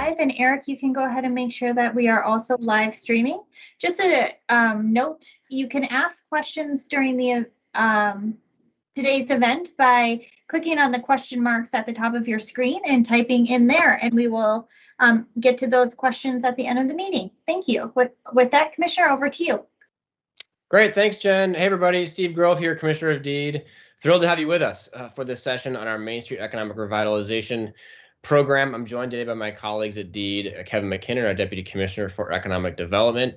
live, and Eric, you can go ahead and make sure that we are also live streaming. Just a note, you can ask questions during the today's event by clicking on the question marks at the top of your screen and typing in there, and we will get to those questions at the end of the meeting. Thank you. With that, Commissioner, over to you. Great, thanks, Jen. Hey, everybody, Steve Grove here, Commissioner of Deed. Thrilled to have you with us for this session on our Main Street Economic Revitalization Program. I'm joined today by my colleagues at Deed, Kevin McKinnon, our Deputy Commissioner for Economic Development,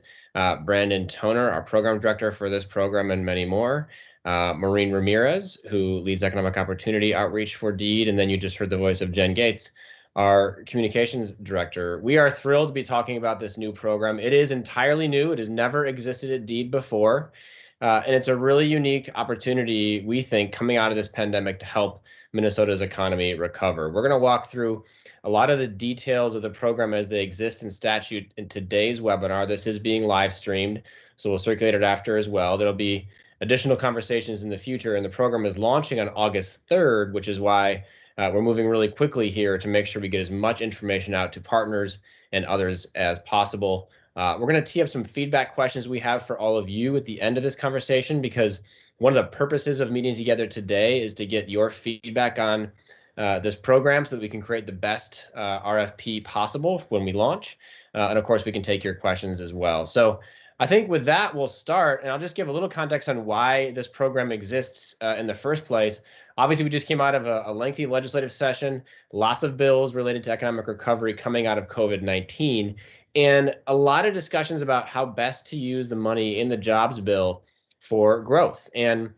Brandon Toner, our Program Director for this program, and many more. Maureen Ramirez, who leads Economic Opportunity Outreach for Deed, and then you just heard the voice of Jen Gates, our Communications Director. We are thrilled to be talking about this new program. It is entirely new. It has never existed at Deed before, and it's a really unique opportunity, we think, coming out of this pandemic to help Minnesota's economy recover. We're going to walk through a lot of the details of the program as they exist in statute in today's webinar. This is being live streamed, so we'll circulate it after as well. There'll be additional conversations in the future, and the program is launching on August 3rd, which is why we're moving really quickly here to make sure we get as much information out to partners and others as possible. We're going to tee up some feedback questions we have for all of you at the end of this conversation, because one of the purposes of meeting together today is to get your feedback on this program so that we can create the best RFP possible when we launch. And of course, we can take your questions as well. So I think with that, we'll start, and I'll just give a little context on why this program exists in the first place. Obviously, we just came out of a lengthy legislative session, lots of bills related to economic recovery coming out of COVID-19, and a lot of discussions about how best to use the money in the jobs bill for growth. And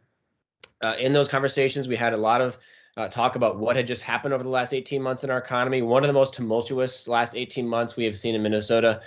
in those conversations, we had a lot of talk about what had just happened over the last 18 months in our economy. One of the most tumultuous last 18 months we have seen in Minnesota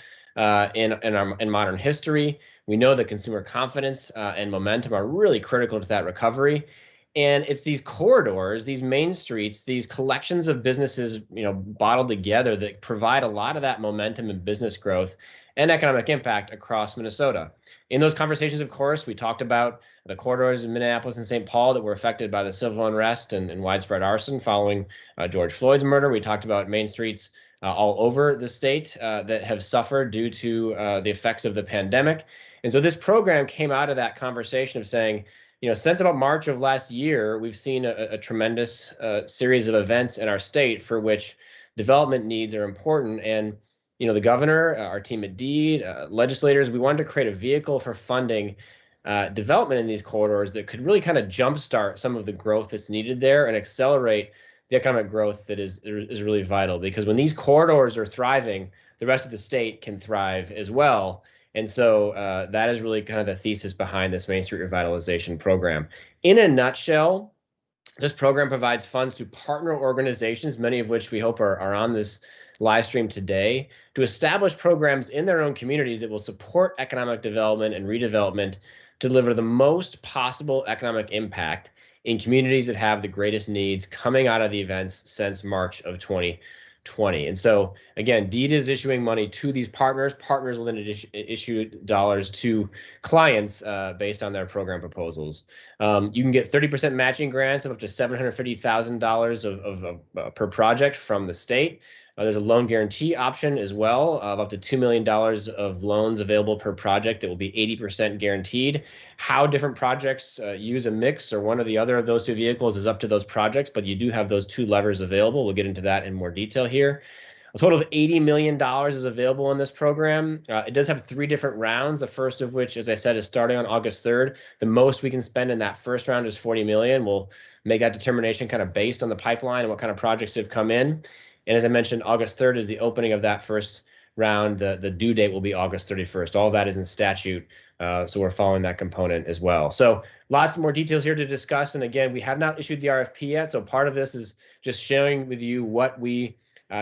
in modern history. We know that consumer confidence and momentum are really critical to that recovery. And it's these corridors, these main streets, these collections of businesses, bottled together that provide a lot of that momentum and business growth and economic impact across Minnesota. In those conversations, of course, we talked about the corridors in Minneapolis and St. Paul that were affected by the civil unrest and widespread arson following George Floyd's murder. We talked about main streets all over the state that have suffered due to the effects of the pandemic. And so this program came out of that conversation of saying, since about March of last year, we've seen a tremendous series of events in our state for which development needs are important. And, the governor, our team at Deed, legislators, we wanted to create a vehicle for funding development in these corridors that could really kind of jumpstart some of the growth that's needed there and accelerate the economic growth that is really vital. Because when these corridors are thriving, the rest of the state can thrive as well. And so that is really kind of the thesis behind this Main Street Revitalization Program. In a nutshell, this program provides funds to partner organizations, many of which we hope are on this live stream today, to establish programs in their own communities that will support economic development and redevelopment to deliver the most possible economic impact in communities that have the greatest needs coming out of the events since March of 2020. And so, again, Deed is issuing money to these partners. Partners will then issue dollars to clients based on their program proposals. You can get 30% matching grants of up to $750,000 per project from the state. There's a loan guarantee option as well of up to $2 million of loans available per project that will be 80% guaranteed. How different projects use a mix or one or the other of those two vehicles is up to those projects, but you do have those two levers available. We'll get into that in more detail here. A total of $80 million is available in this program. It does have 3 different rounds, the first of which, as I said, is starting on August 3rd. The most we can spend in that first round is $40 million. We'll make that determination kind of based on the pipeline and what kind of projects have come in. And as I mentioned, August 3rd is the opening of that first round. The due date will be August 31st. All of that is in statute, so we're following that component as well. So lots more details here to discuss. And again, we have not issued the RFP yet, so part of this is just sharing with you what we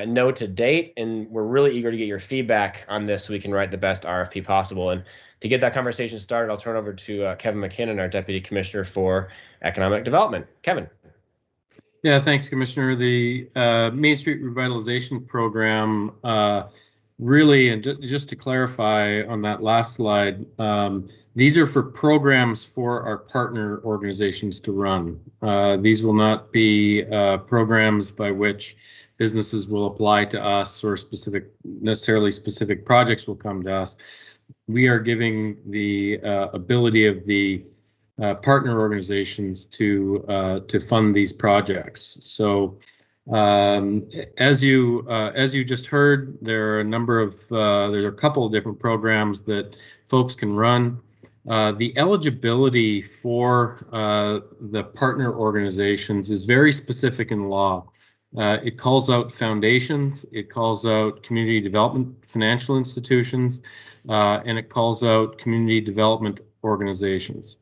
know to date, and we're really eager to get your feedback on this so we can write the best RFP possible. And to get that conversation started, I'll turn over to Kevin McKinnon, our Deputy Commissioner for Economic Development. Kevin. Yeah, thanks, Commissioner. The Main Street Revitalization Program really, and just to clarify on that last slide, These are for programs for our partner organizations to run. These will not be programs by which businesses will apply to us or necessarily specific projects will come to us. We are giving the ability of the partner organizations to fund these projects. So as you just heard, there are a couple of different programs that folks can run. The eligibility for the partner organizations is very specific in law. It calls out foundations, it calls out community development financial institutions, and it calls out community development organizations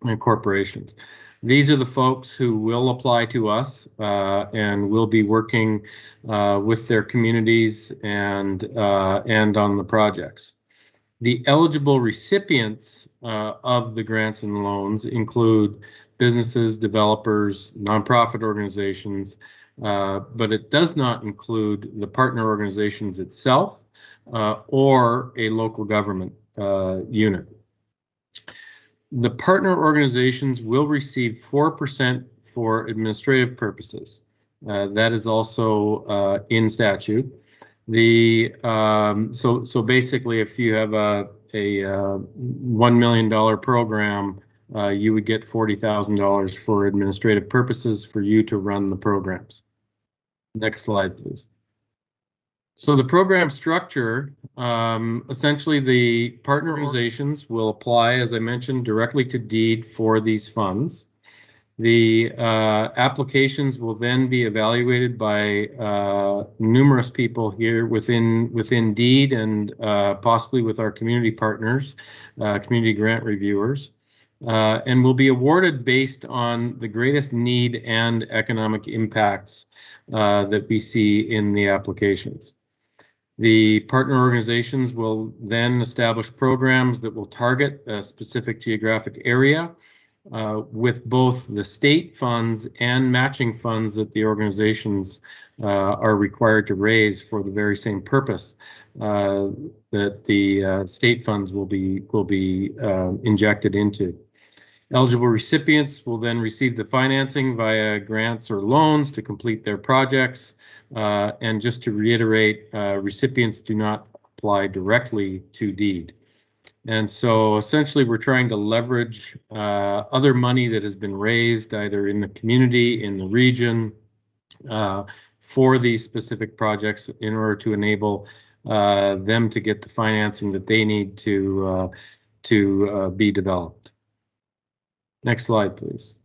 and corporations. These are the folks who will apply to us and will be working with their communities and on the projects. The eligible recipients of the grants and loans include businesses, developers, nonprofit organizations, but it does not include the partner organizations itself or a local government unit. The partner organizations will receive 4% for administrative purposes. That is also in statute. So basically, if you have a $1 million program, you would get $40,000 for administrative purposes for you to run the programs. Next slide, please. So the program structure, essentially the partner organizations will apply, as I mentioned, directly to DEED for these funds. The applications will then be evaluated by numerous people here within DEED and possibly with our community partners, community grant reviewers, and will be awarded based on the greatest need and economic impacts that we see in the applications. The partner organizations will then establish programs that will target a specific geographic area with both the state funds and matching funds that the organizations are required to raise for the very same purpose that the state funds will be injected into. Eligible recipients will then receive the financing via grants or loans to complete their projects. And just to reiterate, recipients do not apply directly to DEED. And so essentially we're trying to leverage other money that has been raised either in the community, in the region, for these specific projects in order to enable them to get the financing that they need to be developed. Next slide, please.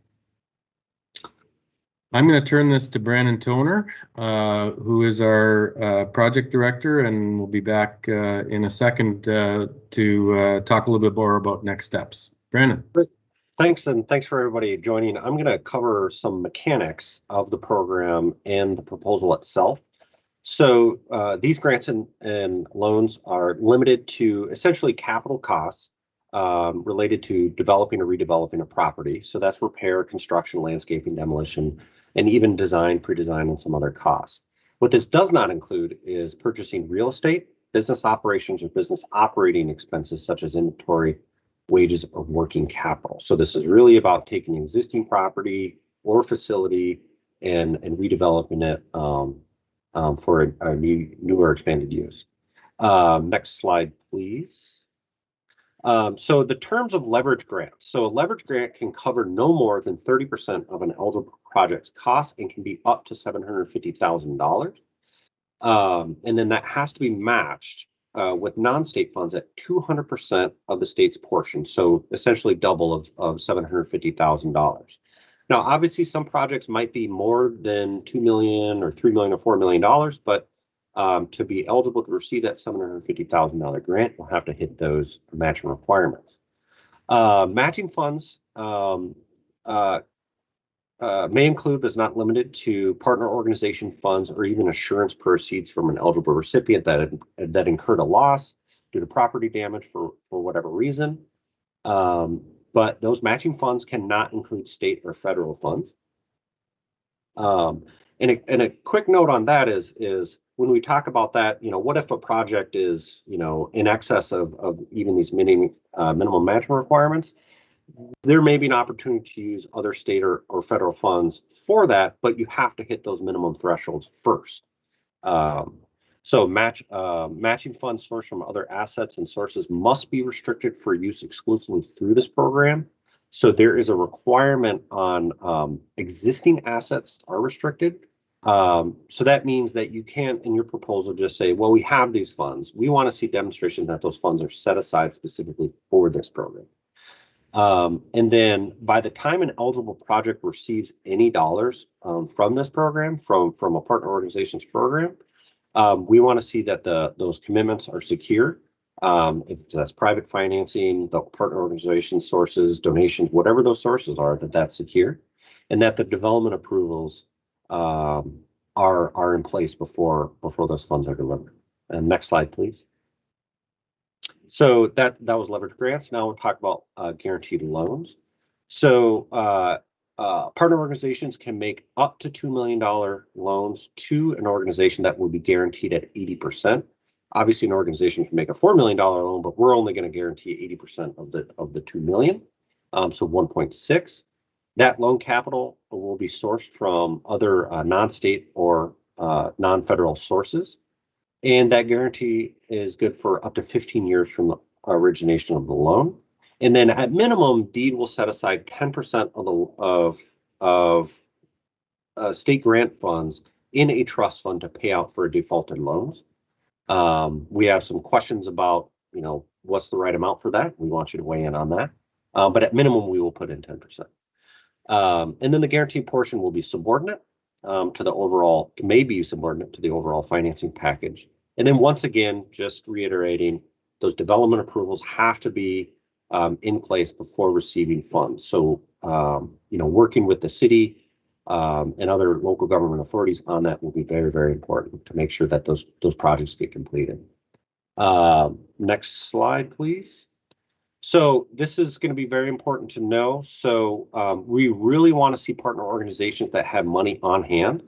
I'm going to turn this to Brandon Toner, who is our project director, and we'll be back in a second to talk a little bit more about next steps. Brandon. Thanks, and thanks for everybody joining. I'm going to cover some mechanics of the program and the proposal itself. So these grants and loans are limited to essentially capital costs related to developing or redeveloping a property. So that's repair, construction, landscaping, demolition, and even design, pre-design, and some other costs. What this does not include is purchasing real estate, business operations, or business operating expenses such as inventory, wages, or working capital. So this is really about taking existing property or facility and redeveloping it for a new or expanded use. Next slide, please. So the terms of leverage grants. So a leverage grant can cover no more than 30% of an eligible project's cost and can be up to $750,000. And then that has to be matched with non-state funds at 200% of the state's portion. So essentially double of $750,000. Now, obviously, some projects might be more than $2 million or $3 million or $4 million, but to be eligible to receive that $750,000 grant, you'll have to hit those matching requirements. Matching funds may include, but is not limited to, partner organization funds or even assurance proceeds from an eligible recipient that incurred a loss due to property damage for whatever reason. But those matching funds cannot include state or federal funds. And a quick note on that is when we talk about that, what if a project is, in excess of even these minimum management requirements? There may be an opportunity to use other state or federal funds for that, but you have to hit those minimum thresholds first. So matching funds sourced from other assets and sources must be restricted for use exclusively through this program. So there is a requirement on existing assets are restricted. So that means that you can't, in your proposal, just say, well, we have these funds. We want to see demonstration that those funds are set aside specifically for this program. And then by the time an eligible project receives any dollars from this program, from a partner organization's program, we want to see that those commitments are secure. If that's private financing, the partner organization sources, donations, whatever those sources are, that's secure, and that the development approvals are in place before those funds are delivered. And next slide, please. So that was leverage grants. Now we'll talk about guaranteed loans. So partner organizations can make up to $2 million loans to an organization that will be guaranteed at 80%. Obviously, an organization can make a $4 million loan, but we're only going to guarantee 80% of the 2 million, so 1.6. That loan capital will be sourced from other non-state or non-federal sources. And that guarantee is good for up to 15 years from the origination of the loan. And then at minimum, DEED will set aside 10% of state grant funds in a trust fund to pay out for defaulted loans. We have some questions about, what's the right amount for that? We want you to weigh in on that. But at minimum, we will put in 10%. And then the guarantee portion will be subordinate to the overall, may be subordinate to the overall financing package. And then once again, just reiterating, those development approvals have to be in place before receiving funds. So, working with the city and other local government authorities on that will be very, very important to make sure that those projects get completed. Next slide, please. So this is going to be very important to know. So we really want to see partner organizations that have money on hand.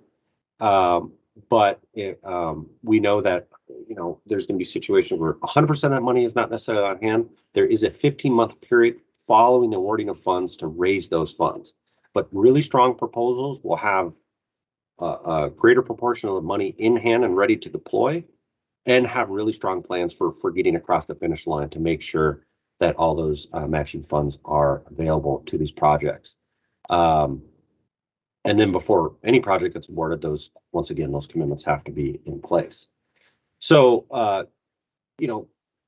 But we know that, there's going to be situations where 100% of that money is not necessarily on hand. There is a 15-month period following the awarding of funds to raise those funds. But really strong proposals will have a greater proportion of the money in hand and ready to deploy, and have really strong plans for getting across the finish line to make sure that all those matching funds are available to these projects. And then before any project gets awarded, once again, those commitments have to be in place. So,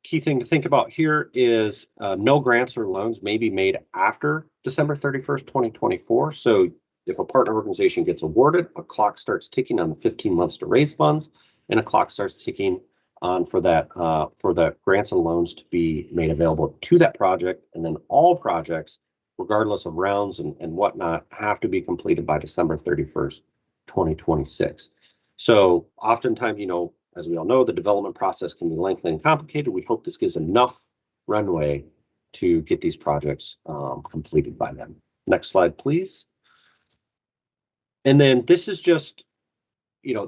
key thing to think about here is no grants or loans may be made after December 31st, 2024. So if a partner organization gets awarded, a clock starts ticking on the 15 months to raise funds, and a clock starts ticking on for the grants and loans to be made available to that project. And then all projects, regardless of rounds and whatnot, have to be completed by December 31st, 2026. So oftentimes, as we all know, the development process can be lengthy and complicated. We hope this gives enough runway to get these projects completed by them. Next slide, please. And then this is just,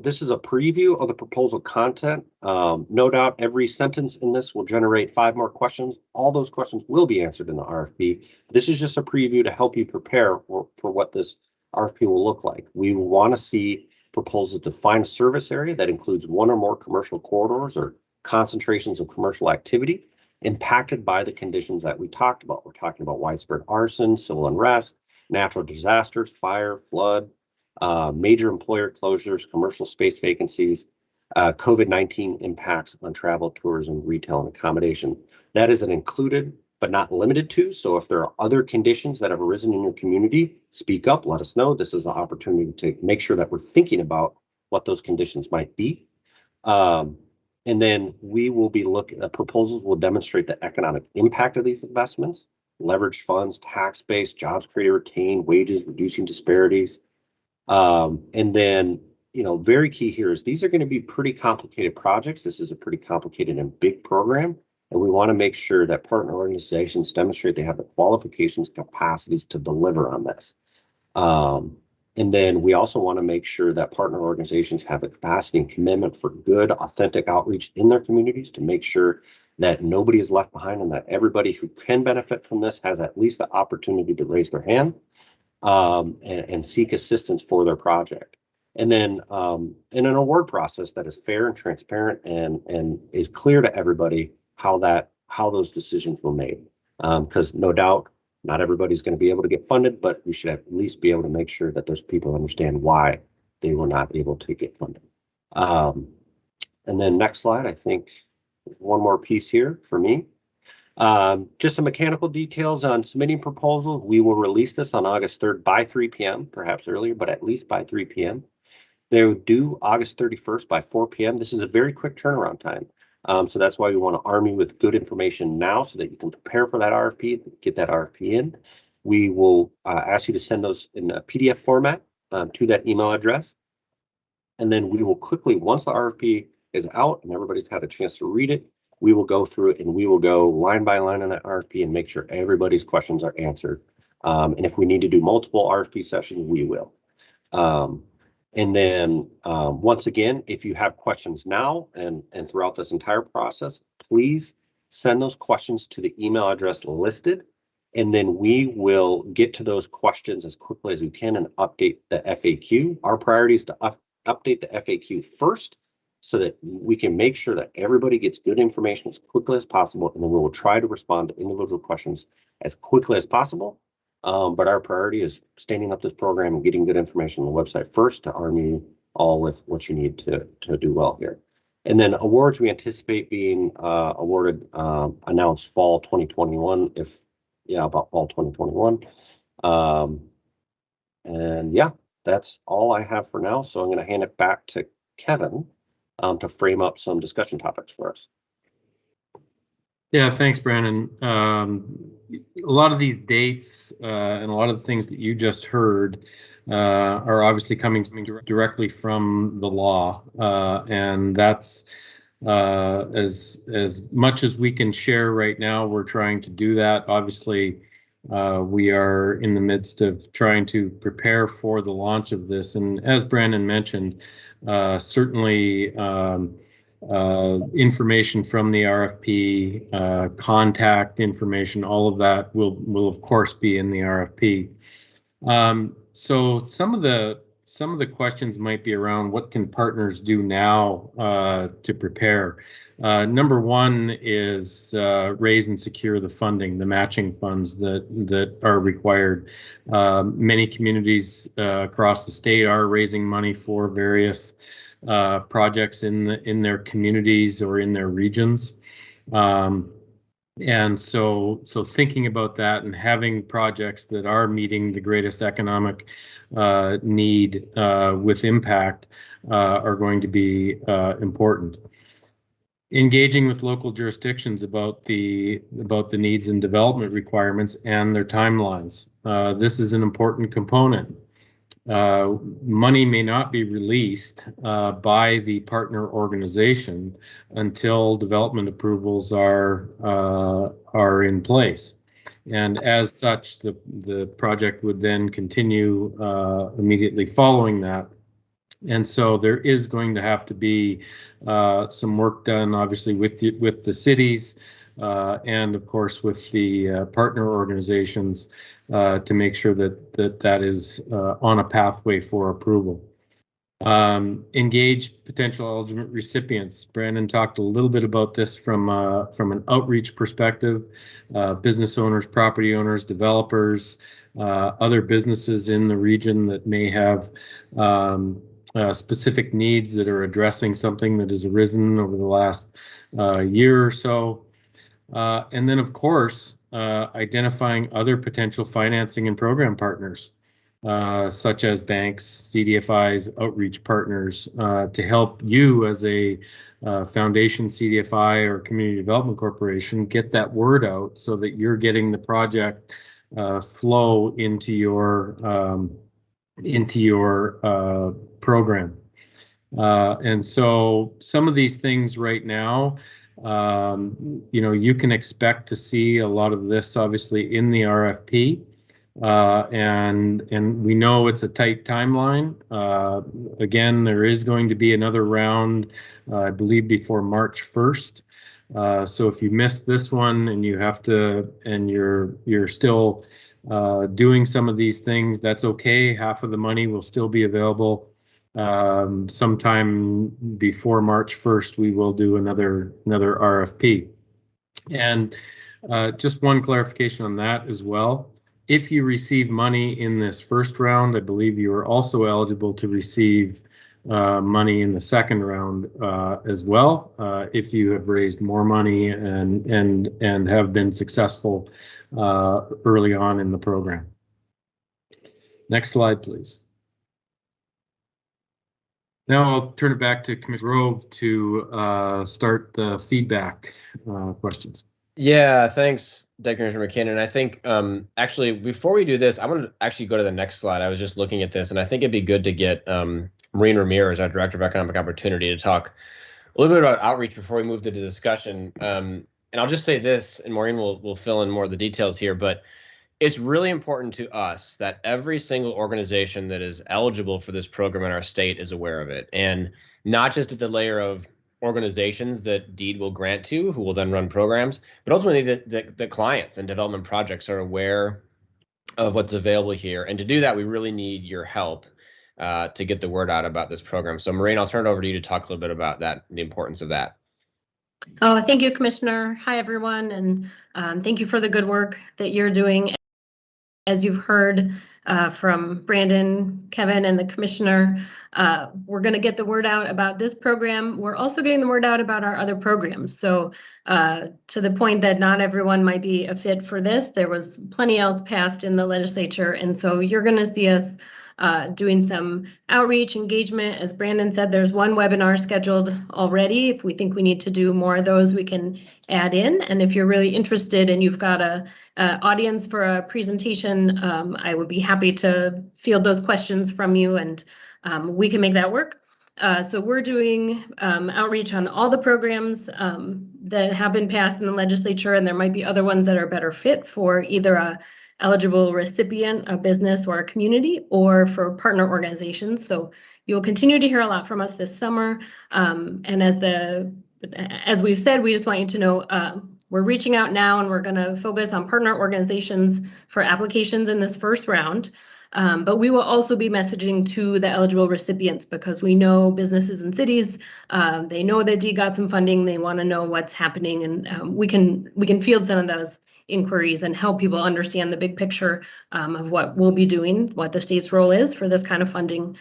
this is a preview of the proposal content. No doubt every sentence in this will generate 5 more questions. All those questions will be answered in the RFP. This is just a preview to help you prepare for what this RFP will look like. We want to see proposals define a service area that includes 1 or more commercial corridors or concentrations of commercial activity impacted by the conditions that we talked about. We're talking about widespread arson, civil unrest, natural disasters, fire, flood, major employer closures, commercial space vacancies, COVID-19 impacts on travel, tourism, retail, and accommodation. That is an included but not limited to. So if there are other conditions that have arisen in your community, speak up, let us know. This is an opportunity to make sure that we're thinking about what those conditions might be. And then we will be proposals will demonstrate the economic impact of these investments, leveraged funds, tax base, jobs created, retained, wages, reducing disparities. And then, very key here is these are going to be pretty complicated projects. This is a pretty complicated and big program. And we want to make sure that partner organizations demonstrate they have the qualifications, capacities to deliver on this. And then we also want to make sure that partner organizations have the capacity and commitment for good, authentic outreach in their communities to make sure that nobody is left behind and that everybody who can benefit from this has at least the opportunity to raise their hand and seek assistance for their project. And then in an award process that is fair and transparent and is clear to everybody how those decisions were made. Because no doubt, not everybody's going to be able to get funded, but we should at least be able to make sure that those people understand why they were not able to get funded. And then next slide, I think there's one more piece here for me. Just some mechanical details on submitting proposal. We will release this on August 3rd by 3 p.m., perhaps earlier, but at least by 3 p.m. They're due August 31st by 4 p.m. This is a very quick turnaround time. So that's why we want to arm you with good information now so that you can prepare for that RFP, get that RFP in. We will ask you to send those in a PDF format to that email address. And then we will quickly, once the RFP is out and everybody's had a chance to read it, we will go through it and we will go line by line on that RFP and make sure everybody's questions are answered. And if we need to do multiple RFP sessions, we will. And then once again, if you have questions now and throughout this entire process, please send those questions to the email address listed. And then we will get to those questions as quickly as we can and update the FAQ. Our priority is to update the FAQ first so that we can make sure that everybody gets good information as quickly as possible. And then we will try to respond to individual questions as quickly as possible. But our priority is standing up this program and getting good information on the website first to arm you all with what you need to do well here. And then awards we anticipate being awarded, announced fall 2021, about fall 2021. And yeah, that's all I have for now. So I'm going to hand it back to Kevin to frame up some discussion topics for us. Yeah, thanks, Brandon. A lot of these dates and a lot of the things that you just heard are obviously coming directly from the law, and that's as much as we can share right now. We're trying to do that. Obviously, we are in the midst of trying to prepare for the launch of this, and as Brandon mentioned, certainly. Information from the RFP, contact information, all of that will of course be in the RFP. So some of the questions might be around what can partners do now to prepare. Number one is raise and secure the funding, the matching funds that are required. Many communities across the state are raising money for various projects in their communities or in their regions, and so thinking about that and having projects that are meeting the greatest economic need with impact are going to be important. Engaging with local jurisdictions about the needs and development requirements and their timelines. This is an important component. Money may not be released by the partner organization until development approvals are in place, and as such, the project would then continue immediately following that. And so there is going to have to be some work done, obviously, with the cities and of course with the partner organizations to make sure that is on a pathway for approval. Engage potential eligible recipients. Brandon talked a little bit about this from an outreach perspective. Business owners, property owners, developers, other businesses in the region that may have specific needs that are addressing something that has arisen over the last year or so. And then, of course, identifying other potential financing and program partners, such as banks, CDFIs, outreach partners, to help you as a foundation, CDFI, or community development corporation get that word out so that you're getting the project flow into your program. And so some of these things right now, you can expect to see a lot of this obviously in the RFP. and we know it's a tight timeline. Again, there is going to be another round, I believe, before March 1st. So if you missed this one and you have to, and you're still doing some of these things, that's okay. Half of the money will still be available. Sometime before March 1st, we will do another RFP. And just one clarification on that as well. If you receive money in this first round, I believe you are also eligible to receive money in the second round as well, if you have raised more money and have been successful early on in the program. Next slide, please. Now I'll turn it back to Commissioner Grove to start the feedback questions. Yeah, thanks, Commissioner McKinnon. I think actually before we do this, I want to actually go to the next slide. I was just looking at this, and I think it'd be good to get Maureen Ramirez, our Director of Economic Opportunity, to talk a little bit about outreach before we move to the discussion. And I'll just say this, and Maureen will fill in more of the details here, but it's really important to us that every single organization that is eligible for this program in our state is aware of it, and not just at the layer of organizations that DEED will grant to, who will then run programs, but ultimately the clients and development projects are aware of what's available here. And to do that, we really need your help to get the word out about this program. So Maureen, I'll turn it over to you to talk a little bit about that, the importance of that. Oh, thank you, Commissioner. Hi, everyone, and thank you for the good work that you're doing. As you've heard from Brandon, Kevin, and the Commissioner, we're going to get the word out about this program. We're also getting the word out about our other programs. So to the point that not everyone might be a fit for this, there was plenty else passed in the legislature. And so you're going to see us doing some outreach engagement. As Brandon said, there's one webinar scheduled already. If we think we need to do more of those, we can add in. And if you're really interested and you've got a audience for a presentation, I would be happy to field those questions from you, and we can make that work. So we're doing outreach on all the programs that have been passed in the legislature, and there might be other ones that are better fit for either a eligible recipient, a business or a community, or for partner organizations. So you'll continue to hear a lot from us this summer. And as we've said, we just want you to know we're reaching out now, and we're going to focus on partner organizations for applications in this first round. But we will also be messaging to the eligible recipients, because we know businesses and cities, they know that DEED got some funding, they want to know what's happening, and we can field some of those inquiries and help people understand the big picture of what we'll be doing, what the state's role is for this kind of funding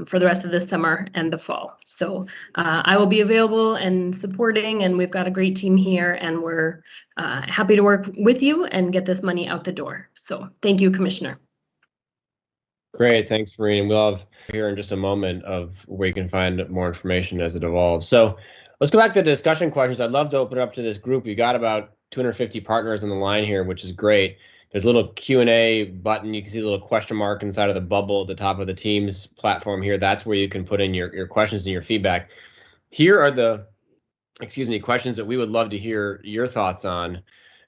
for the rest of this summer and the fall. So I will be available and supporting, and we've got a great team here, and we're happy to work with you and get this money out the door. So thank you, Commissioner. Great, thanks, Maureen. We'll have here in just a moment of where you can find more information as it evolves. So let's go back to the discussion questions. I'd love to open it up to this group. We got about 250 partners on the line here, which is great. There's a little Q&A button. You can see the little question mark inside of the bubble at the top of the Teams platform here. That's where you can put in your questions and your feedback. Here are the, questions that we would love to hear your thoughts on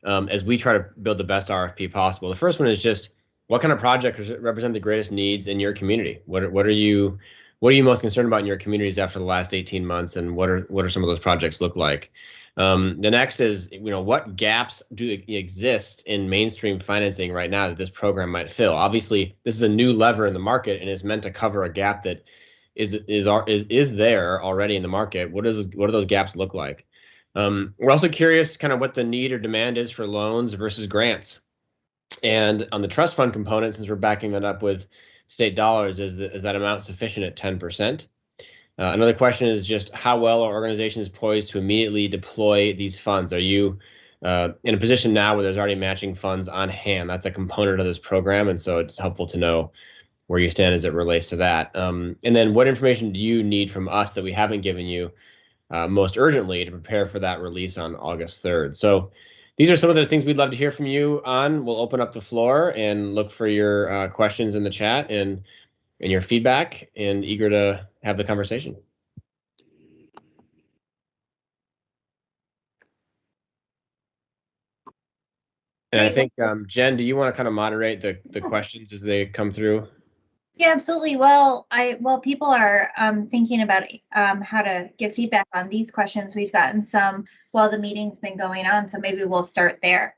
as we try to build the best RFP possible. The first one is just, what kind of projects represent the greatest needs in your community? What are you most concerned about in your communities after the last 18 months, and what are some of those projects look like? The next is, what gaps do exist in mainstream financing right now that this program might fill? Obviously, this is a new lever in the market and is meant to cover a gap that is there already in the market. What do those gaps look like? We're also curious kind of what the need or demand is for loans versus grants. And on the trust fund component, since we're backing that up with state dollars, is that amount sufficient at 10%? Another question is just how well are organizations poised to immediately deploy these funds? Are you in a position now where there's already matching funds on hand? That's a component of this program, and so it's helpful to know where you stand as it relates to that. And then what information do you need from us that we haven't given you most urgently to prepare for that release on August 3rd? So these are some of the things we'd love to hear from you on. We'll open up the floor and look for your questions in the chat and your feedback, and eager to have the conversation. And I Great. think, Jen, do you want to kind of moderate the questions as they come through? Yeah, absolutely. Well, while people are thinking about how to give feedback on these questions, we've gotten some while the meeting's been going on, so maybe we'll start there.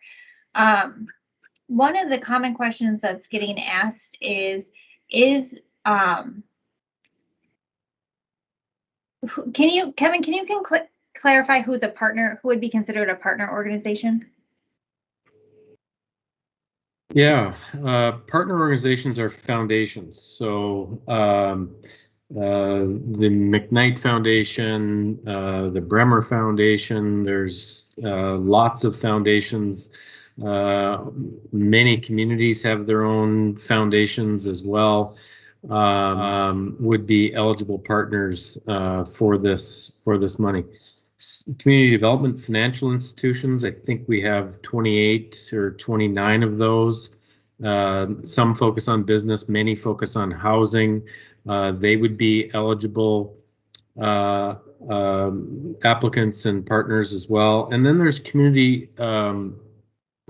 One of the common questions that's getting asked is Kevin, can you clarify who's a partner, who would be considered a partner organization? Yeah, partner organizations are foundations. So the McKnight Foundation, the Bremer Foundation, there's lots of foundations. Many communities have their own foundations as well. Would be eligible partners for this money. Community development financial institutions, I think we have 28 or 29 of those. Some focus on business, many focus on housing. They would be eligible applicants and partners as well. And then there's community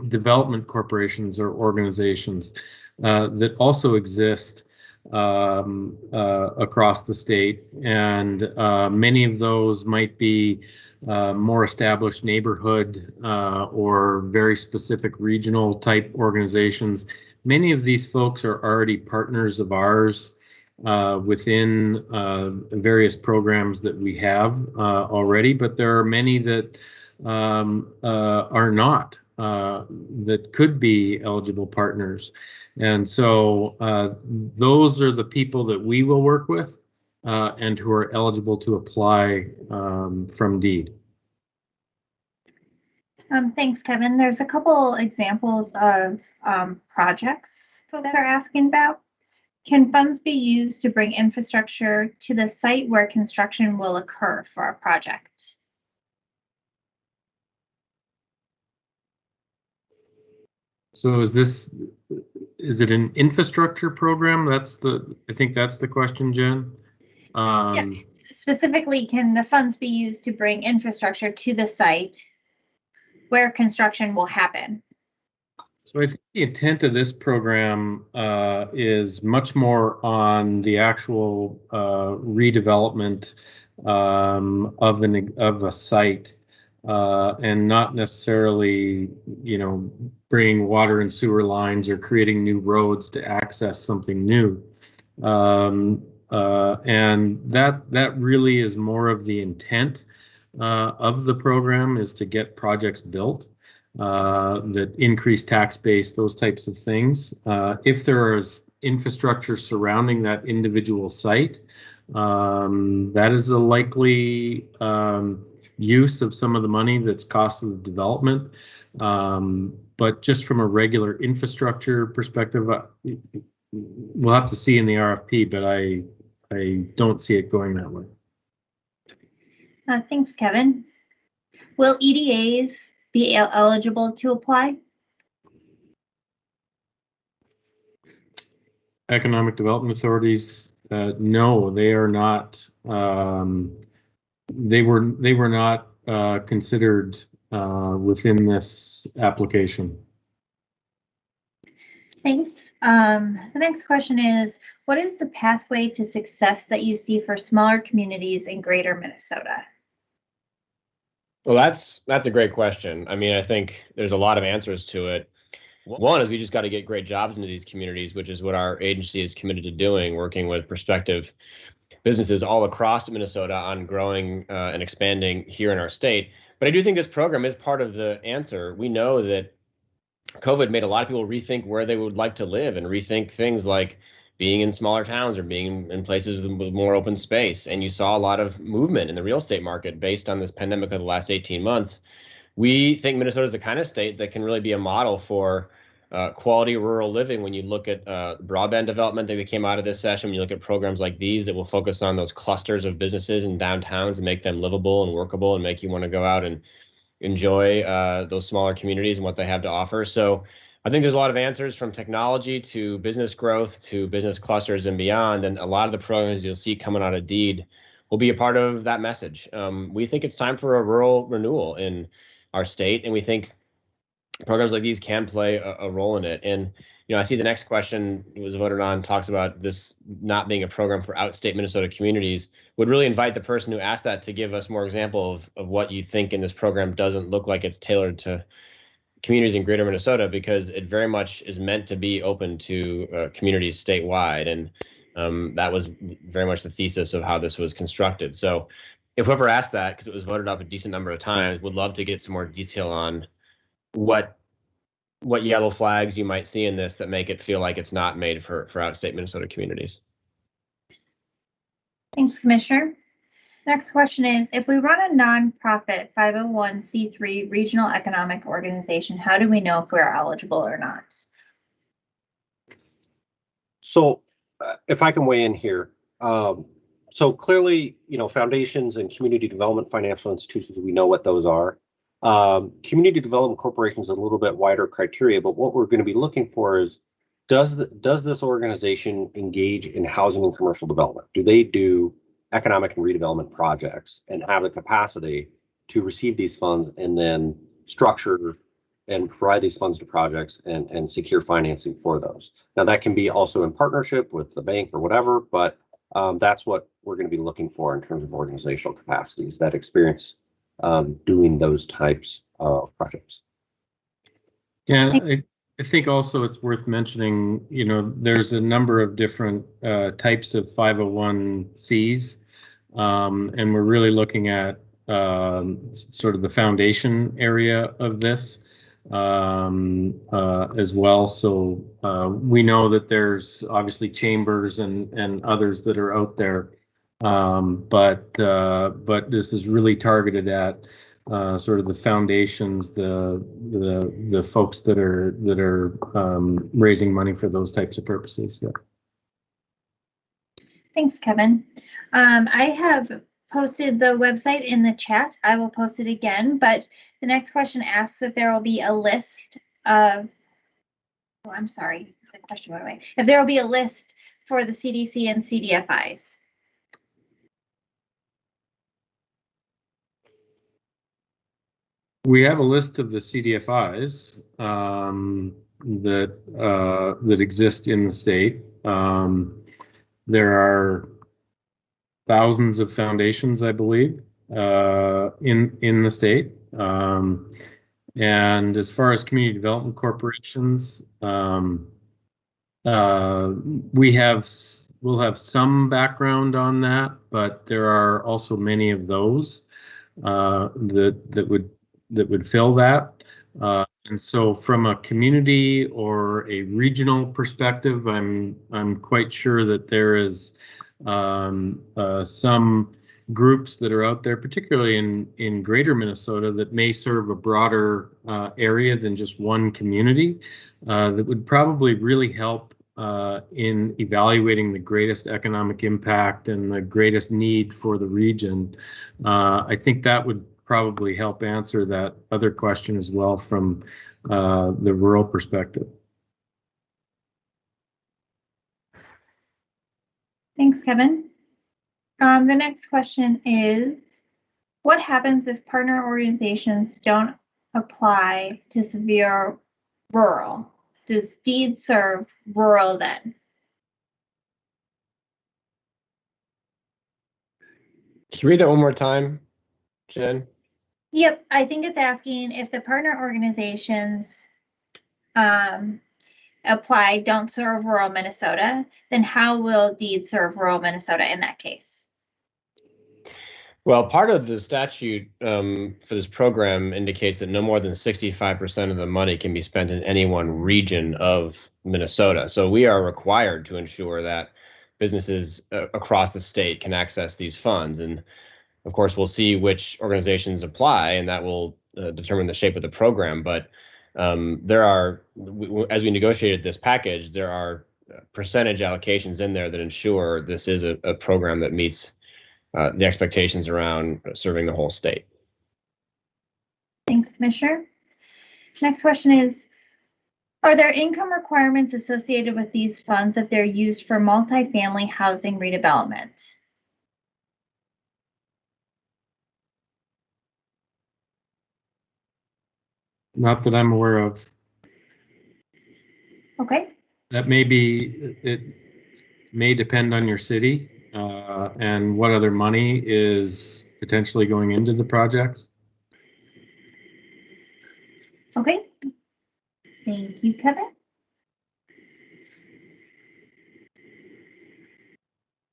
development corporations or organizations that also exist across the state, and many of those might be more established neighborhood or very specific regional type organizations. Many of these folks are already partners of ours within various programs that we have already, but there are many that are not, that could be eligible partners. And so those are the people that we will work with and who are eligible to apply from DEED. Thanks, Kevin. There's a couple examples of projects folks are asking about. Can funds be used to bring infrastructure to the site where construction will occur for a project? So is it an infrastructure program? I think that's the question, Jen. Yeah. Specifically, can the funds be used to bring infrastructure to the site where construction will happen? So I think the intent of this program is much more on the actual redevelopment of a site and not necessarily, bringing water and sewer lines or creating new roads to access something new. And that really is more of the intent of the program, is to get projects built that increase tax base, those types of things. If there is infrastructure surrounding that individual site, that is a likely use of some of the money that's cost of development. But just from a regular infrastructure perspective, we'll have to see in the RFP, but I don't see it going that way. Thanks, Kevin. Will EDAs be eligible to apply? Economic development authorities, no, they are not. They were not considered within this application. Thanks. The next question is, what is the pathway to success that you see for smaller communities in greater Minnesota? Well, that's a great question. I mean, I think there's a lot of answers to it. One is we just got to get great jobs into these communities, which is what our agency is committed to doing, working with prospective businesses all across Minnesota on growing and expanding here in our state. But I do think this program is part of the answer. We know that COVID made a lot of people rethink where they would like to live and rethink things like being in smaller towns or being in places with more open space. And you saw a lot of movement in the real estate market based on this pandemic of the last 18 months. We think Minnesota is the kind of state that can really be a model for quality rural living. When you look at broadband development that came out of this session, when you look at programs like these that will focus on those clusters of businesses in downtowns and make them livable and workable and make you want to go out and enjoy those smaller communities and what they have to offer. So I think there's a lot of answers, from technology to business growth to business clusters and beyond. And a lot of the programs you'll see coming out of DEED will be a part of that message. We think it's time for a rural renewal in our state. And we think programs like these can play a role in it. And I see the next question was voted on, talks about this not being a program for outstate Minnesota communities. Would really invite the person who asked that to give us more example of what you think in this program doesn't look like it's tailored to communities in greater Minnesota, because it very much is meant to be open to communities statewide. And that was very much the thesis of how this was constructed. So if whoever asked that, because it was voted up a decent number of times, would love to get some more detail on what yellow flags you might see in this that make it feel like it's not made for outstate Minnesota communities. Thanks, Commissioner. Next question is, if we run a nonprofit 501c3 regional economic organization, how do we know if we're eligible or not? So if I can weigh in here. So clearly, foundations and community development financial institutions, we know what those are. Community development corporations is a little bit wider criteria, but what we're going to be looking for is, does this organization engage in housing and commercial development? Do they do economic and redevelopment projects and have the capacity to receive these funds and then structure and provide these funds to projects and secure financing for those? Now, that can be also in partnership with the bank or whatever, but that's what we're going to be looking for in terms of organizational capacities, that experience doing those types of projects. Yeah, I think also it's worth mentioning, there's a number of different types of 501Cs, and we're really looking at sort of the foundation area of this as well. So we know that there's obviously chambers and others that are out there, but this is really targeted at sort of the foundations, the folks that are raising money for those types of purposes. Yeah. Thanks, Kevin. I have posted the website in the chat. I will post it again, but the next question asks if there will be a list of, oh, I'm sorry, the question went away. If there will be a list for the CDC and CDFIs. We have a list of the CDFIs that exist in the state. There are thousands of foundations, I believe, in the state. And as far as community development corporations, we'll have some background on that, but there are also many of those that would fill that. And so from a community or a regional perspective, I'm quite sure that there is some groups that are out there, particularly in greater Minnesota, that may serve a broader area than just one community, that would probably really help in evaluating the greatest economic impact and the greatest need for the region. I think that would probably help answer that other question as well from the rural perspective. Thanks, Kevin. The next question is, what happens if partner organizations don't apply to severe rural? Does DEED serve rural then? Can you read that one more time, Jen? Yep, I think it's asking if the partner organizations apply, don't serve rural Minnesota, then how will DEED serve rural Minnesota in that case? Well, part of the statute for this program indicates that no more than 65% of the money can be spent in any one region of Minnesota. So we are required to ensure that businesses across the state can access these funds. And of course, we'll see which organizations apply, and that will determine the shape of the program. But there are, as we negotiated this package, there are percentage allocations in there that ensure this is a program that meets the expectations around serving the whole state. Thanks, Commissioner. Next question is, are there income requirements associated with these funds if they're used for multifamily housing redevelopment? Not that I'm aware of. Okay, That may be, it may depend on your city and what other money is potentially going into the project. okay. Thank you, Kevin.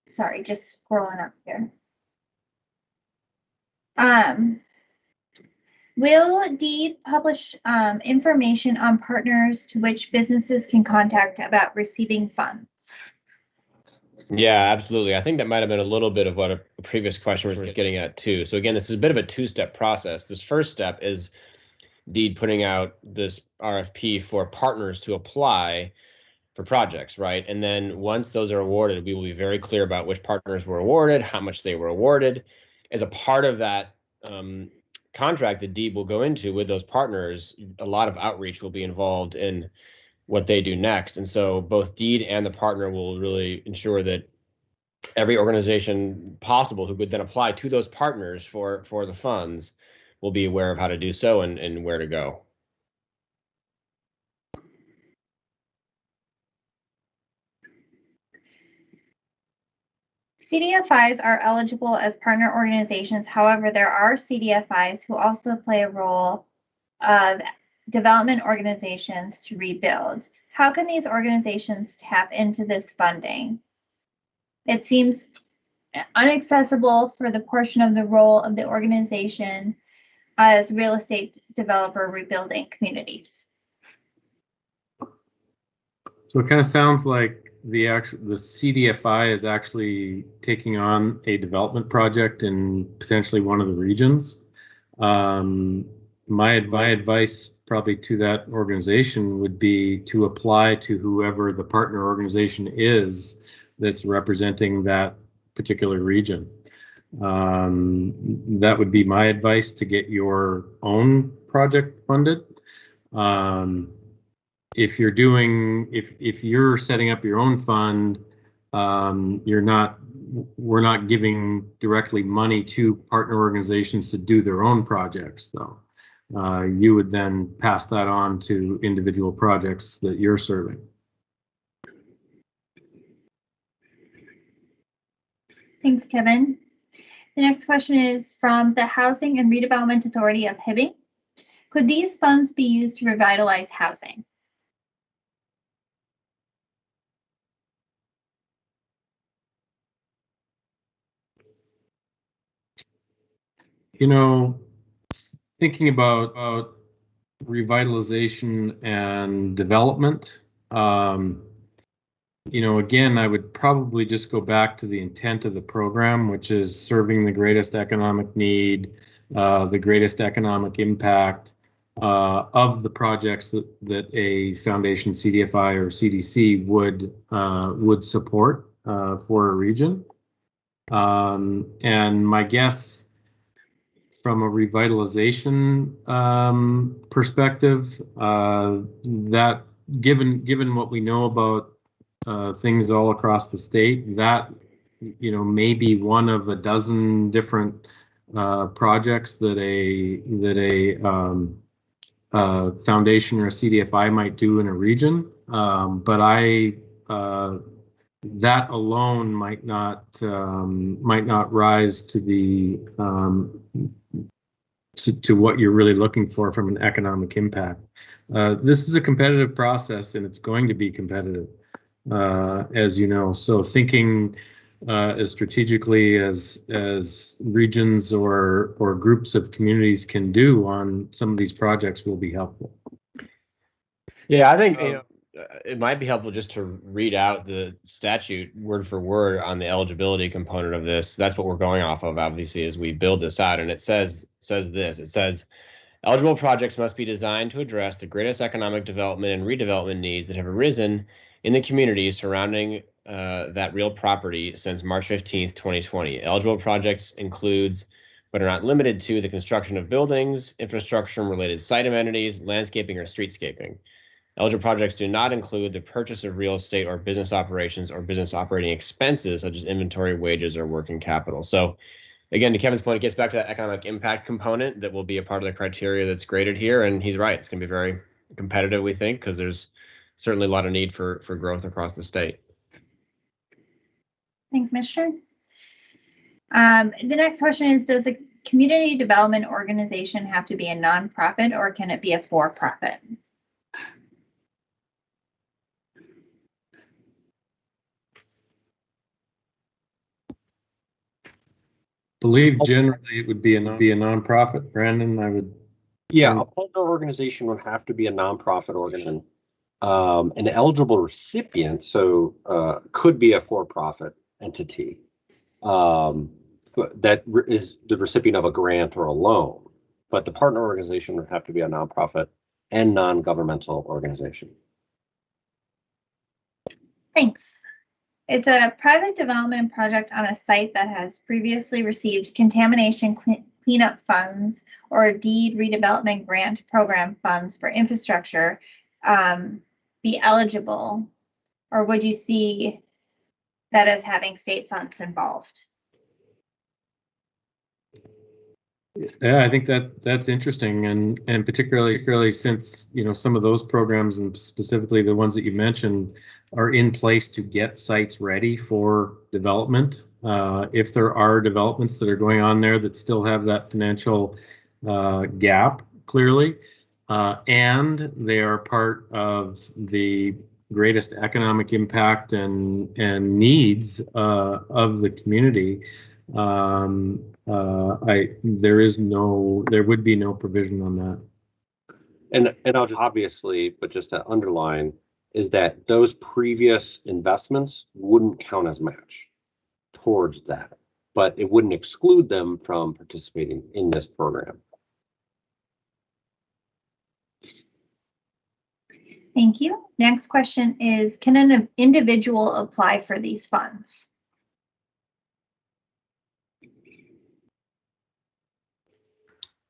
Sorry, just scrolling up here. Will Deed publish information on partners to which businesses can contact about receiving funds? Yeah, absolutely. I think that might have been a little bit of what a previous question was getting at too. So again, this is a bit of a two-step process. This first step is Deed putting out this RFP for partners to apply for projects, right? And then once those are awarded, we will be very clear about which partners were awarded, how much they were awarded. As a part of that contract that Deed will go into with those partners, a lot of outreach will be involved in what they do next. And so both Deed and the partner will really ensure that every organization possible who would then apply to those partners for the funds will be aware of how to do so and where to go. CDFIs are eligible as partner organizations. However, there are CDFIs who also play a role of development organizations to rebuild. How can these organizations tap into this funding? It seems inaccessible for the portion of the role of the organization as real estate developer rebuilding communities. So it kind of sounds like the CDFI is actually taking on a development project in potentially one of the regions. My advice probably to that organization would be to apply to whoever the partner organization is that's representing that particular region. That would be my advice to get your own project funded. If you're setting up your own fund, we're not giving directly money to partner organizations to do their own projects though. You would then pass that on to individual projects that you're serving. Thanks, Kevin. The next question is from the Housing and Redevelopment Authority of Hibbing. Could these funds be used to revitalize housing? You know, thinking about revitalization and development, you know, again, I would probably just go back to the intent of the program, which is serving the greatest economic need, the greatest economic impact of the projects that a foundation, CDFI or CDC would support for a region. And my guess from a revitalization perspective, that given what we know about things all across the state, that may be one of a dozen different projects that a foundation or a CDFI might do in a region. But that alone might not rise to the to what you're really looking for from an economic impact. This is a competitive process, and it's going to be competitive, as you know. So thinking as strategically as regions or groups of communities can do on some of these projects will be helpful. Yeah, I think it might be helpful just to read out the statute word for word on the eligibility component of this. That's what we're going off of, obviously, as we build this out. And it says this. It says, eligible projects must be designed to address the greatest economic development and redevelopment needs that have arisen in the communities surrounding that real property since March 15th, 2020. Eligible projects includes, but are not limited to, the construction of buildings, infrastructure and related site amenities, landscaping, or streetscaping. Eligible projects do not include the purchase of real estate or business operations or business operating expenses such as inventory, wages, or working capital. So again, to Kevin's point, it gets back to that economic impact component that will be a part of the criteria that's graded here. And he's right. It's going to be very competitive, we think, because there's certainly a lot of need for growth across the state. Thanks, Commissioner. The next question is, does a community development organization have to be a nonprofit or can it be a for-profit? Believe generally it would be a nonprofit. Brandon, I would. Yeah, a partner organization would have to be a nonprofit organization. An eligible recipient, could be a for-profit entity that is the recipient of a grant or a loan, but the partner organization would have to be a nonprofit and non-governmental organization. Thanks. It's a private development project on a site that has previously received contamination cleanup funds or deed redevelopment grant program funds for infrastructure be eligible, or would you see that as having state funds involved? Yeah, I think that's interesting, and particularly since some of those programs, and specifically the ones that you mentioned, are in place to get sites ready for development. If there are developments that are going on there that still have that financial gap, clearly, and they are part of the greatest economic impact and needs of the community, there would be no provision on that. And I'll just obviously, but just to underline, is that those previous investments wouldn't count as match towards that, but it wouldn't exclude them from participating in this program. Thank you. Next question is, can an individual apply for these funds?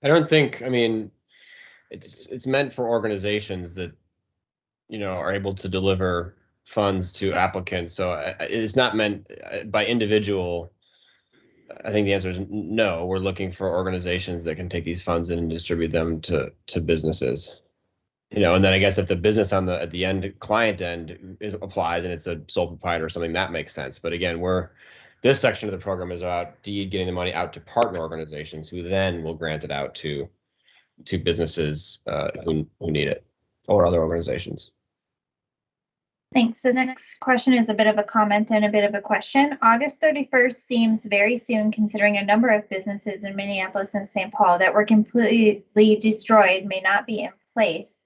I don't think, I mean, it's meant for organizations that, are able to deliver funds to applicants. So it's not meant by individual. I think the answer is no. We're looking for organizations that can take these funds in and distribute them to businesses. And then I guess if the business at the end client end applies and it's a sole proprietor or something, that makes sense. But again, this section of the program is about DEED getting the money out to partner organizations who then will grant it out to businesses who need it, or other organizations. Thanks. So the next question is a bit of a comment and a bit of a question. August 31st seems very soon, considering a number of businesses in Minneapolis and St. Paul that were completely destroyed may not be in place,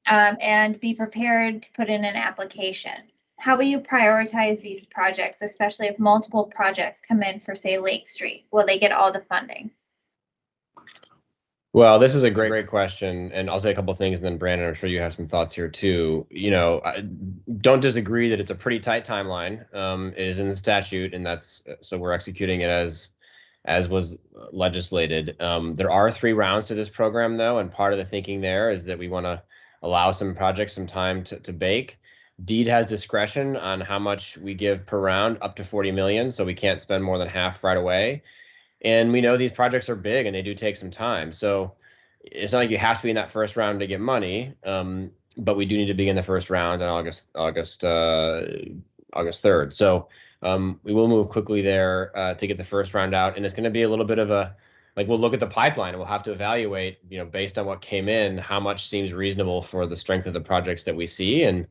and be prepared to put in an application. How will you prioritize these projects, especially if multiple projects come in for, say, Lake Street? Will they get all the funding? Well, this is a great question, and I'll say a couple of things, and then Brandon, I'm sure you have some thoughts here too. I don't disagree that it's a pretty tight timeline. It is in the statute, and so we're executing it as was legislated. There are 3 rounds to this program, though, and part of the thinking there is that we want to allow some projects some time to bake. DEED has discretion on how much we give per round, up to 40 million, so we can't spend more than half right away. And we know these projects are big and they do take some time. So it's not like you have to be in that first round to get money, but we do need to be in the first round on August 3rd. So we will move quickly there to get the first round out. And it's going to be a little bit of we'll look at the pipeline and we'll have to evaluate, based on what came in, how much seems reasonable for the strength of the projects that we see. And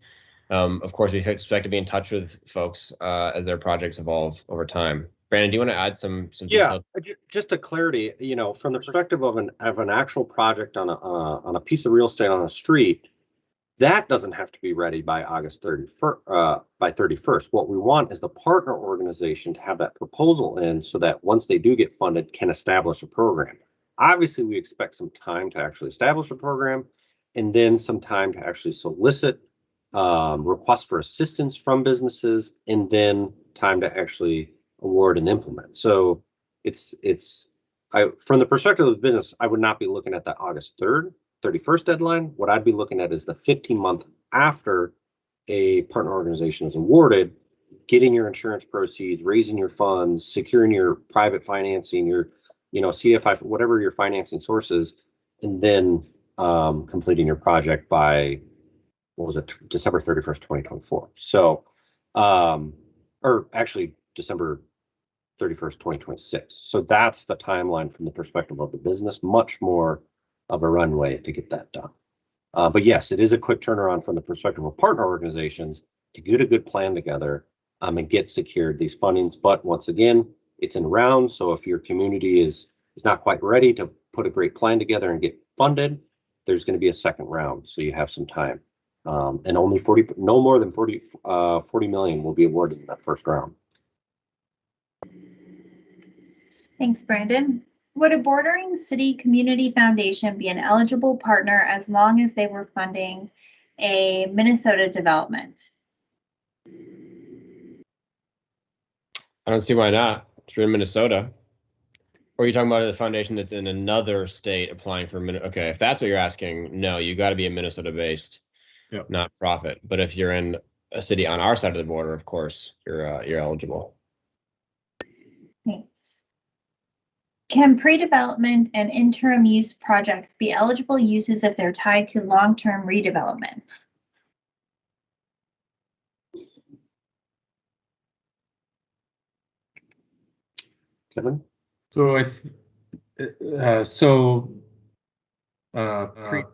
of course, we expect to be in touch with folks as their projects evolve over time. Brandon, do you want to add some detail? Yeah, just a clarity, from the perspective of an actual project on a piece of real estate on a street, that doesn't have to be ready by August 31st. By 31st, what we want is the partner organization to have that proposal in, so that once they do get funded, can establish a program. Obviously, we expect some time to actually establish a program, and then some time to actually solicit requests for assistance from businesses, and then time to actually award and implement. So from the perspective of the business, I would not be looking at the August 31st deadline. What I'd be looking at is the 15-month after a partner organization is awarded, getting your insurance proceeds, raising your funds, securing your private financing, your, CFI, whatever your financing sources, and then completing your project by, what was it, December 31st, 2024. So, or actually December 31st, 2026. So that's the timeline from the perspective of the business, much more of a runway to get that done. But yes, it is a quick turnaround from the perspective of partner organizations to get a good plan together and get secured these fundings. But once again, it's in rounds. So if your community is not quite ready to put a great plan together and get funded, there's going to be a second round. So you have some time. And only no more than 40 million will be awarded in that first round. Thanks, Brandon. Would a bordering city community foundation be an eligible partner as long as they were funding a Minnesota development? I don't see why not. If you're in Minnesota. Or are you talking about the foundation that's in another state applying for okay, if that's what you're asking, no, you got to be a Minnesota-based nonprofit. But if you're in a city on our side of the border, of course, you're eligible. Thanks. Can pre-development and interim use projects be eligible uses if they're tied to long-term redevelopment? Kevin? So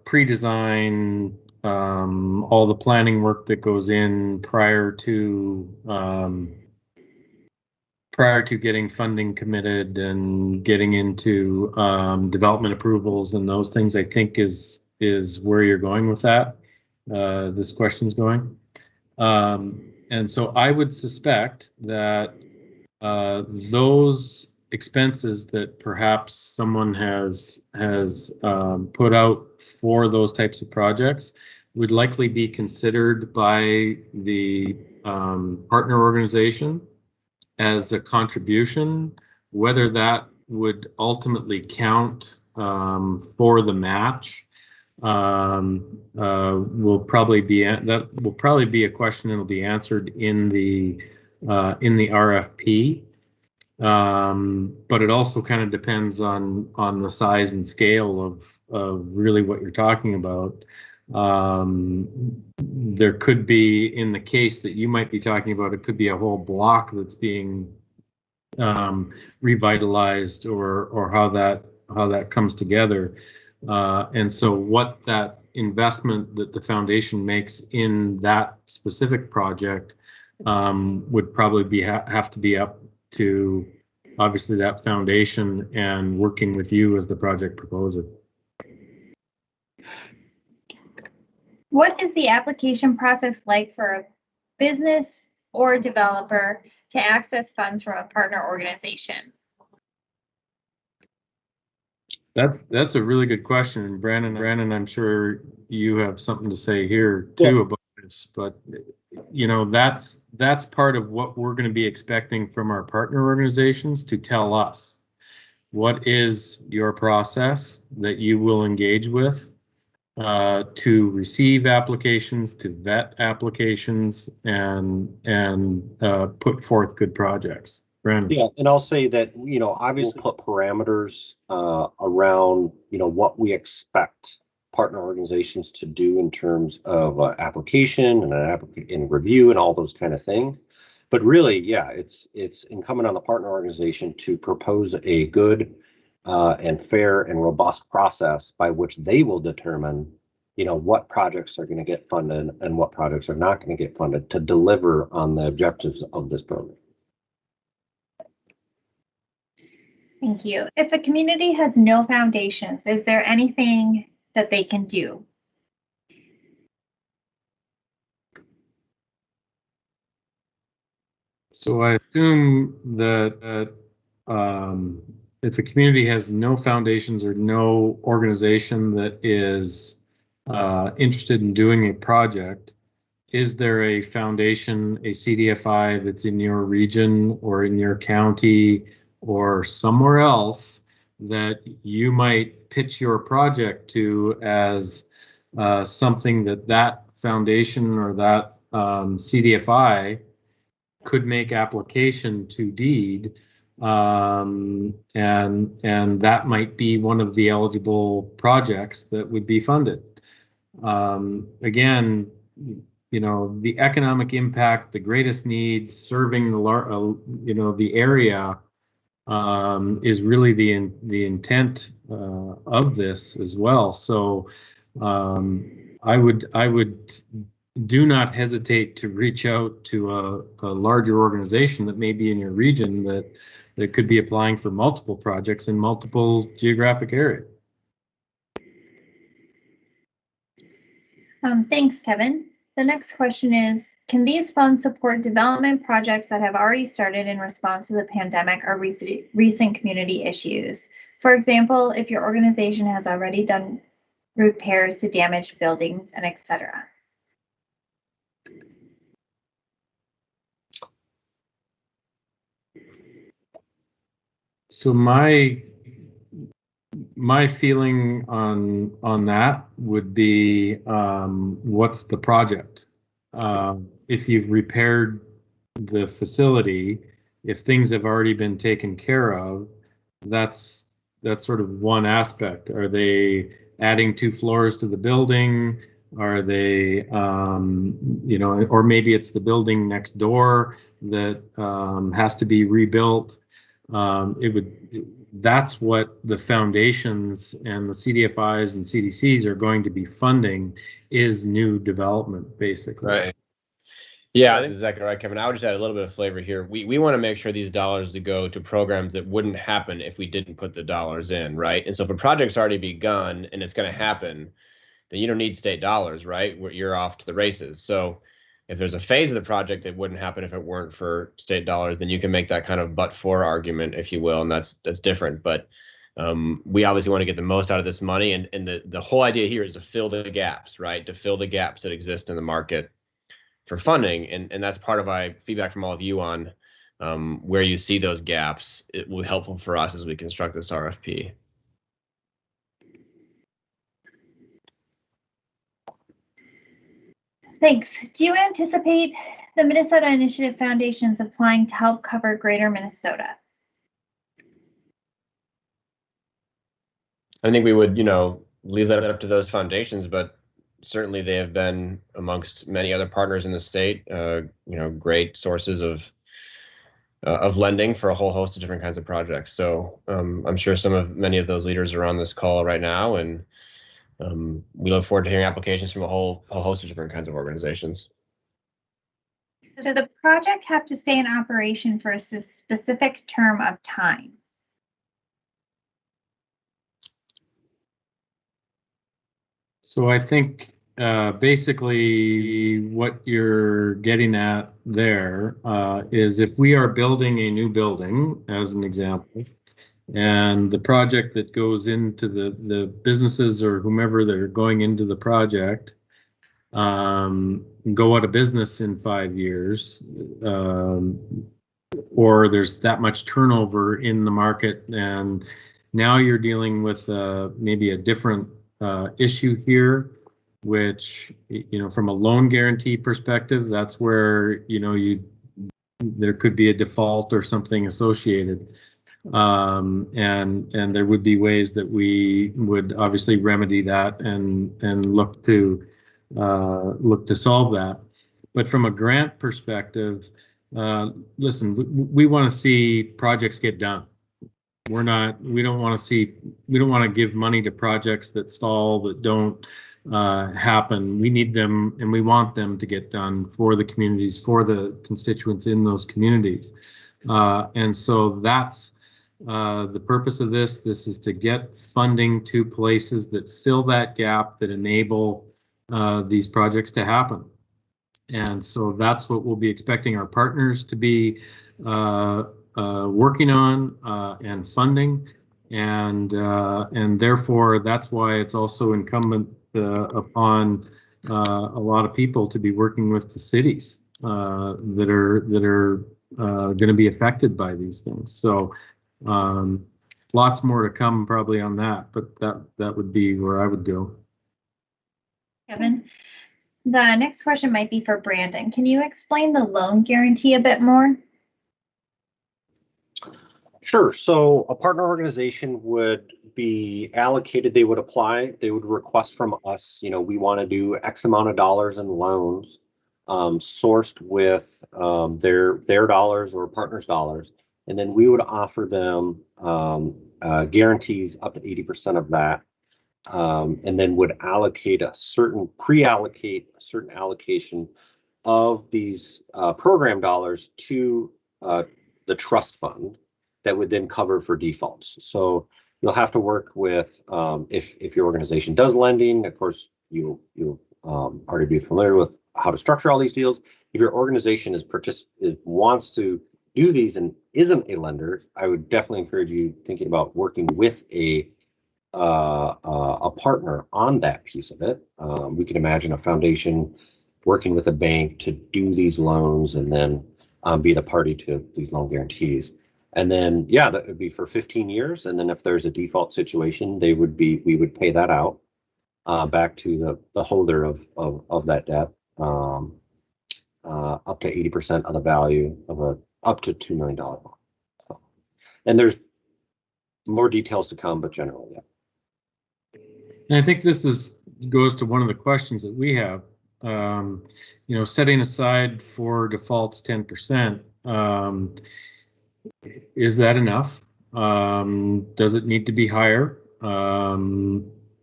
pre-design, all the planning work that goes in prior to getting funding committed and getting into development approvals and those things, I think is where you're going with that. This question's going. And so I would suspect that those expenses that perhaps someone has put out for those types of projects would likely be considered by the partner organization as a contribution. Whether that would ultimately count for the match will probably be a question that will be answered in the RFP. But it also kind of depends on the size and scale of really what you're talking about. There could be, in the case that you might be talking about, it could be a whole block that's being revitalized, or how that comes together. And so what that investment that the foundation makes in that specific project would probably have to be up to, obviously, that foundation and working with you as the project proposer. What is the application process like for a business or developer to access funds from a partner organization? That's a really good question, Brandon. I'm sure you have something to say here too about this, but that's part of what we're going to be expecting from our partner organizations to tell us. What is your process that you will engage with to receive applications, to vet applications, and put forth good projects? Brandon. Yeah, and I'll say that, obviously put parameters around, what we expect partner organizations to do in terms of application and review and all those kind of things. But really, yeah, it's incumbent on the partner organization to propose a good and fair and robust process by which they will determine, what projects are going to get funded and what projects are not going to get funded to deliver on the objectives of this program. Thank you. If a community has no foundations, is there anything that they can do? So I assume that if a community has no foundations or no organization that is interested in doing a project, is there a foundation, a CDFI that's in your region or in your county or somewhere else that you might pitch your project to as something that foundation or that CDFI could make application to deed, and that might be one of the eligible projects that would be funded. Again, you know, the economic impact, the greatest needs, serving the you know, the area, is really the intent of this as well. So I would do not hesitate to reach out to a larger organization that may be in your region that could be applying for multiple projects in multiple geographic areas. Thanks, Kevin. The next question is, can these funds support development projects that have already started in response to the pandemic or recent community issues? For example, if your organization has already done repairs to damaged buildings and etc. So my feeling on that would be, what's the project? If you've repaired the facility, if things have already been taken care of, that's sort of one aspect. Are they adding 2 floors to the building? Are they, you know, or maybe it's the building next door that has to be rebuilt. That's what the foundations and the CDFIs and CDCs are going to be funding, is new development, basically. Right. Yeah, that's exactly right, Kevin. I would just add a little bit of flavor here. We want to make sure these dollars to go to programs that wouldn't happen if we didn't put the dollars in, right? And so if a project's already begun and it's going to happen, then you don't need state dollars, right? You're off to the races. So if there's a phase of the project that wouldn't happen if it weren't for state dollars, then you can make that kind of but-for argument, if you will, and that's different. But we obviously want to get the most out of this money, and the whole idea here is to fill the gaps, right? To fill the gaps that exist in the market for funding, and that's part of my feedback from all of you on where you see those gaps. It will be helpful for us as we construct this RFP. Thanks. Do you anticipate the Minnesota Initiative Foundations applying to help cover Greater Minnesota? I think we would, you know, leave that up to those foundations, but certainly they have been, amongst many other partners in the state, you know, great sources of lending for a whole host of different kinds of projects. So I'm sure many of those leaders are on this call right now, and we look forward to hearing applications from a whole host of different kinds of organizations. Does the project have to stay in operation for a specific term of time? So I think basically what you're getting at there is, if we are building a new building, as an example, and the project that goes into the businesses or whomever that are going into the project go out of business in 5 years, or there's that much turnover in the market, and now you're dealing with maybe a different issue here, which, you know, from a loan guarantee perspective, that's where, you know, there could be a default or something associated. And there would be ways that we would obviously remedy that and look to solve that. But from a grant perspective, listen, we want to see projects get done. We don't want to give money to projects that stall, that don't happen. We need them, and we want them to get done for the communities, for the constituents in those communities. And so that's the purpose of this. This is to get funding to places that fill that gap, that enable these projects to happen. And so that's what we'll be expecting our partners to be working on and funding, and therefore that's why it's also incumbent upon a lot of people to be working with the cities that are going to be affected by these things. So lots more to come probably on that, but that would be where I would go. Kevin, The next question might be for Brandon. Can you explain the loan guarantee a bit more? Sure. So a partner organization would be allocated, they would apply, they would request from us, we want to do X amount of dollars in loans, sourced with their dollars or partners' dollars. And then we would offer them guarantees up to 80% of that. And then would allocate pre-allocate a certain allocation of these program dollars to the trust fund that would then cover for defaults. So you'll have to work with, if your organization does lending, of course, you'll already be familiar with how to structure all these deals. If your organization wants to do these and isn't a lender, I would definitely encourage you thinking about working with a partner on that piece of it. We can imagine a foundation working with a bank to do these loans and then be the party to these loan guarantees. And then, yeah, that would be for 15 years. And then if there's a default situation, we would pay that out back to the holder of that debt, up to 80% of the value of up to $2 million loan. So, and there's more details to come, but generally, yeah. And I think this goes to one of the questions that we have. Setting aside for defaults 10%, is that enough? Does it need to be higher?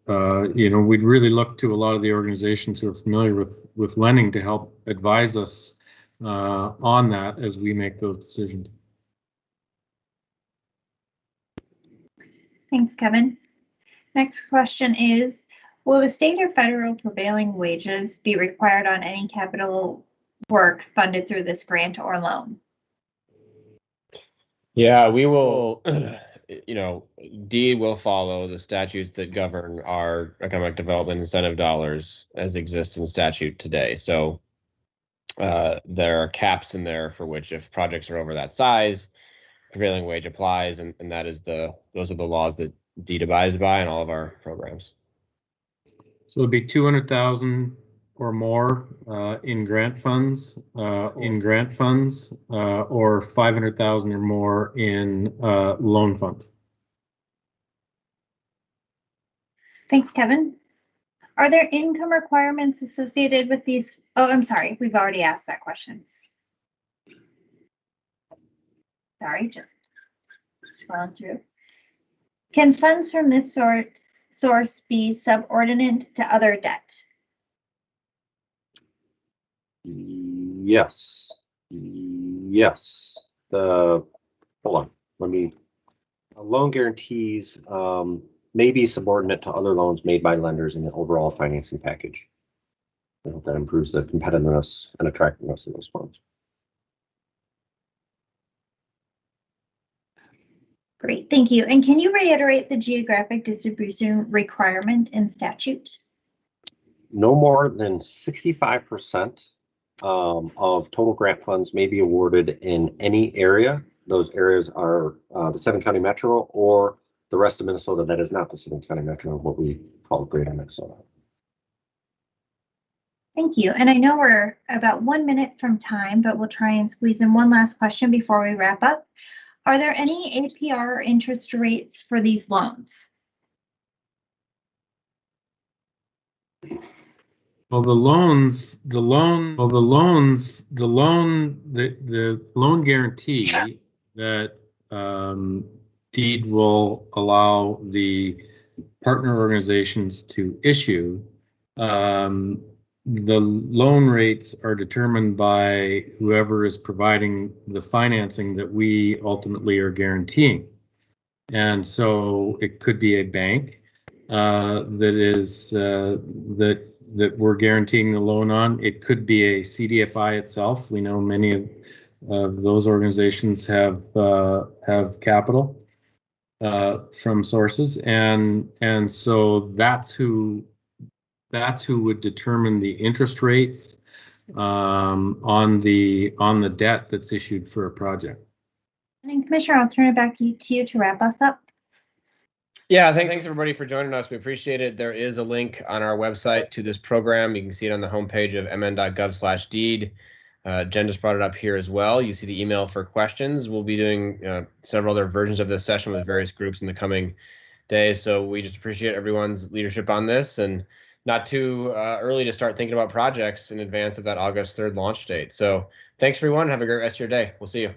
We'd really look to a lot of the organizations who are familiar with lending to help advise us on that as we make those decisions. Thanks, Kevin. Next question is, will the state or federal prevailing wages be required on any capital work funded through this grant or loan? Yeah, we will, DEED will follow the statutes that govern our economic development incentive dollars as exist in statute today. So there are caps in there for which if projects are over that size, prevailing wage applies, and those are the laws that DEED abides by in all of our programs. So it'd be 200,000 or more in grant funds, or 500,000 or more in loan funds. Thanks, Kevin. Are there income requirements associated with these? Oh, I'm sorry, we've already asked that question. Sorry, just scrolling through. Can funds from this source be subordinate to other debt? Yes. Hold on. Loan guarantees may be subordinate to other loans made by lenders in the overall financing package. I hope that improves the competitiveness and attractiveness of those funds. Great, thank you. And can you reiterate the geographic distribution requirement in statute? No more than 65% of total grant funds may be awarded in any area. Those areas are the 7-county metro or the rest of Minnesota that is not the 7-county metro, what we call Greater Minnesota. Thank you. And I know we're about 1 minute from time, but we'll try and squeeze in one last question before we wrap up. Are there any APR or interest rates for these loans? Well, the loan guarantee that DEED will allow the partner organizations to issue, the loan rates are determined by whoever is providing the financing that we ultimately are guaranteeing. And so it could be a bank that we're guaranteeing the loan on. It could be a CDFI itself. We know many of those organizations have capital from sources, and so that's who would determine the interest rates on the debt that's issued for a project. And Commissioner, I'll turn it back to you to wrap us up. Yeah, thanks everybody for joining us. We appreciate it. There is a link on our website to this program. You can see it on the homepage of mn.gov/deed. Jen just brought it up here as well. You see the email for questions. We'll be doing several other versions of this session with various groups in the coming days. So we just appreciate everyone's leadership on this, and not too early to start thinking about projects in advance of that August 3rd launch date. So thanks everyone. Have a great rest of your day. We'll see you.